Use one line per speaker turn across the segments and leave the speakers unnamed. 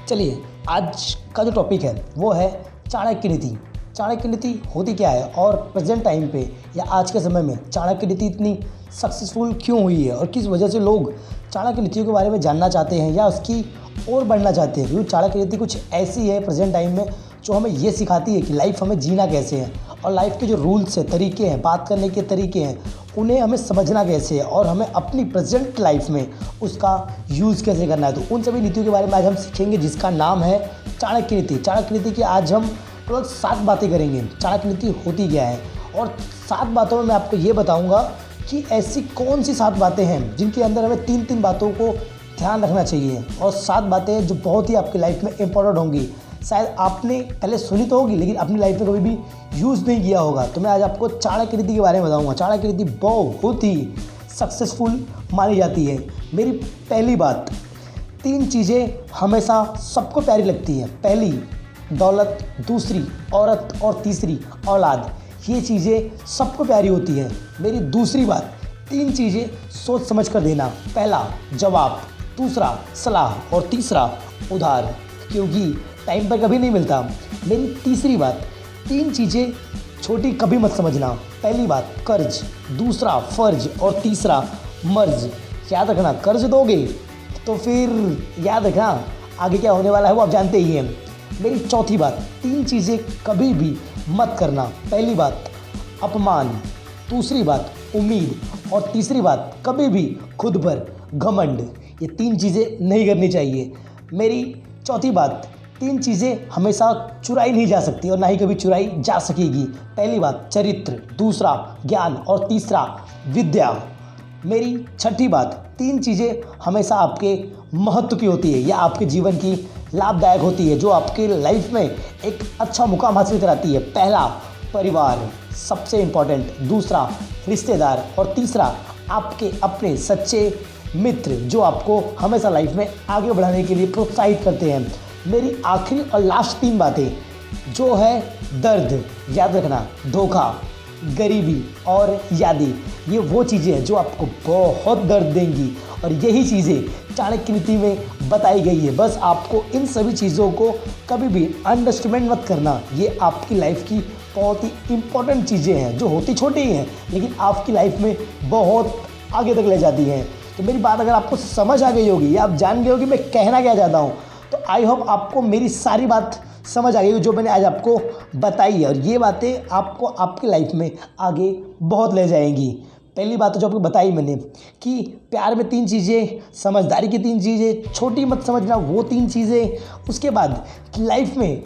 चलिए, आज का जो टॉपिक है वो है चाणक्य नीति। चाणक्य नीति होती क्या है और प्रेजेंट टाइम पे या आज के समय में चाणक्य नीति इतनी सक्सेसफुल क्यों हुई है और किस वजह से लोग चाणक्य नीतियों के बारे में जानना चाहते हैं या उसकी ओर बढ़ना चाहते हैं। क्योंकि चाणक्य नीति कुछ ऐसी है प्रेजेंट टाइम में जो हमें ये सिखाती है कि लाइफ हमें जीना कैसे है और लाइफ के जो रूल्स हैं, तरीके हैं, बात करने के तरीके हैं, उन्हें हमें समझना कैसे है और हमें अपनी प्रेजेंट लाइफ में उसका यूज़ कैसे करना है। तो उन सभी नीतियों के बारे में आज हम सीखेंगे जिसका नाम है चाणक्य नीति। चाणक्य नीति की आज हम टोटल 7 बातें करेंगे। चाणक्य नीति होती क्या है और 7 बातों में मैं आपको ये बताऊंगा कि ऐसी कौन सी 7 बातें हैं जिनके अंदर हमें 3-3 बातों को ध्यान रखना चाहिए और 7 बातें जो बहुत ही आपकी लाइफ में इंपॉर्टेंट होंगी। शायद आपने पहले सुनी तो होगी लेकिन अपनी लाइफ में कभी भी यूज़ नहीं किया होगा। तो मैं आज आपको चाणक्य नीति के बारे में बताऊंगा। चाणक्य नीति बहुत ही सक्सेसफुल मानी जाती है। मेरी पहली बात, 3 चीज़ें हमेशा सबको प्यारी लगती हैं। पहली दौलत, दूसरी औरत और तीसरी औलाद। ये चीज़ें सबको प्यारी होती हैं। मेरी दूसरी बात, 3 चीज़ें सोच समझ कर देना। पहला जवाब, दूसरा सलाह और तीसरा उधार, क्योंकि टाइम पर कभी नहीं मिलता। मेरी तीसरी बात, 3 चीज़ें छोटी कभी मत समझना। पहली बात कर्ज, दूसरा फर्ज और तीसरा मर्ज। याद रखना, कर्ज दोगे तो फिर याद रखना आगे क्या होने वाला है वो आप जानते ही हैं। मेरी चौथी बात, 3 चीज़ें कभी भी मत करना। पहली बात अपमान, दूसरी बात उम्मीद और तीसरी बात कभी भी खुद पर घमंड। ये 3 चीज़ें नहीं करनी चाहिए। मेरी चौथी बात, 3 चीज़ें हमेशा चुराई नहीं जा सकती और ना ही कभी चुराई जा सकेगी। पहली बात चरित्र, दूसरा ज्ञान और तीसरा विद्या। मेरी छठी बात, 3 चीज़ें हमेशा आपके महत्व की होती है या आपके जीवन की लाभदायक होती है जो आपके लाइफ में एक अच्छा मुकाम हासिल कराती है। पहला परिवार, सबसे इम्पॉर्टेंट, दूसरा रिश्तेदार और तीसरा आपके अपने सच्चे मित्र जो आपको हमेशा लाइफ में आगे बढ़ाने के लिए प्रोत्साहित करते हैं। मेरी आखिरी और लास्ट 3 बातें जो है दर्द, याद रखना, धोखा, गरीबी और यादें। ये वो चीज़ें हैं जो आपको बहुत दर्द देंगी और यही चीज़ें चाणक्य नीति में बताई गई है। बस आपको इन सभी चीज़ों को कभी भी अंडरएस्टिमेट मत करना। ये आपकी लाइफ की बहुत ही इम्पोर्टेंट चीज़ें हैं जो होती छोटी ही हैं लेकिन आपकी लाइफ में बहुत आगे तक ले जाती हैं। तो मेरी बात अगर आपको समझ आ गई होगी या आप जान गए हो कि मैं कहना क्या चाहता हूँ, तो आई होप आपको मेरी सारी बात समझ आ गई हो जो मैंने आज आपको बताई है और ये बातें आपको आपकी लाइफ में आगे बहुत ले जाएंगी। पहली बात तो जो आपको बताई मैंने कि प्यार में 3 चीज़ें, समझदारी की 3 चीज़ें, छोटी मत समझना वो 3 चीज़ें, उसके बाद लाइफ में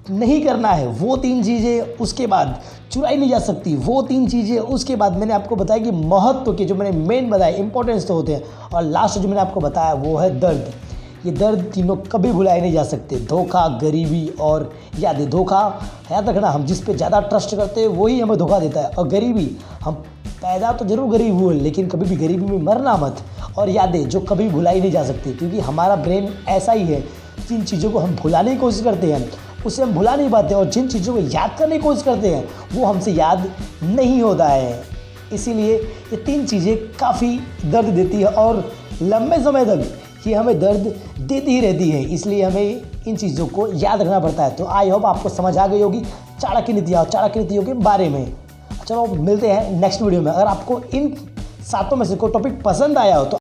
नहीं करना है वो 3 चीज़ें, उसके बाद चुराई नहीं जा सकती वो 3 चीज़ें, उसके बाद मैंने आपको बताया कि महत्व के जो मैंने मेन बताया इंपॉर्टेंस तो होते हैं और लास्ट जो मैंने आपको बताया वो है दर्द। ये दर्द तीनों कभी भुलाए नहीं जा सकते, धोखा, गरीबी और यादें। धोखा याद रखना, हम जिस पे ज़्यादा ट्रस्ट करते हैं वही हमें धोखा देता है और गरीबी, हम पैदा तो जरूर गरीब हुए लेकिन कभी भी गरीबी में मरना मत। और यादें जो कभी भुलाई नहीं जा सकती क्योंकि हमारा ब्रेन ऐसा ही है, जिन चीज़ों को हम भुलाने की कोशिश करते हैं उसे हम भुला नहीं पाते और जिन चीज़ों को याद करने की कोशिश करते हैं वो हमसे याद नहीं होता है। इसीलिए ये 3 चीज़ें काफ़ी दर्द देती है और लंबे समय तक ये हमें दर्द देती ही रहती है। इसलिए हमें इन चीज़ों को याद रखना पड़ता है। तो आई होप आपको समझ आ गई होगी चाणक्य नीतियाँ और चाणक्य नीतियों के बारे में। चलो मिलते हैं नेक्स्ट वीडियो में। अगर आपको इन 7 में से कोई टॉपिक पसंद आया हो तो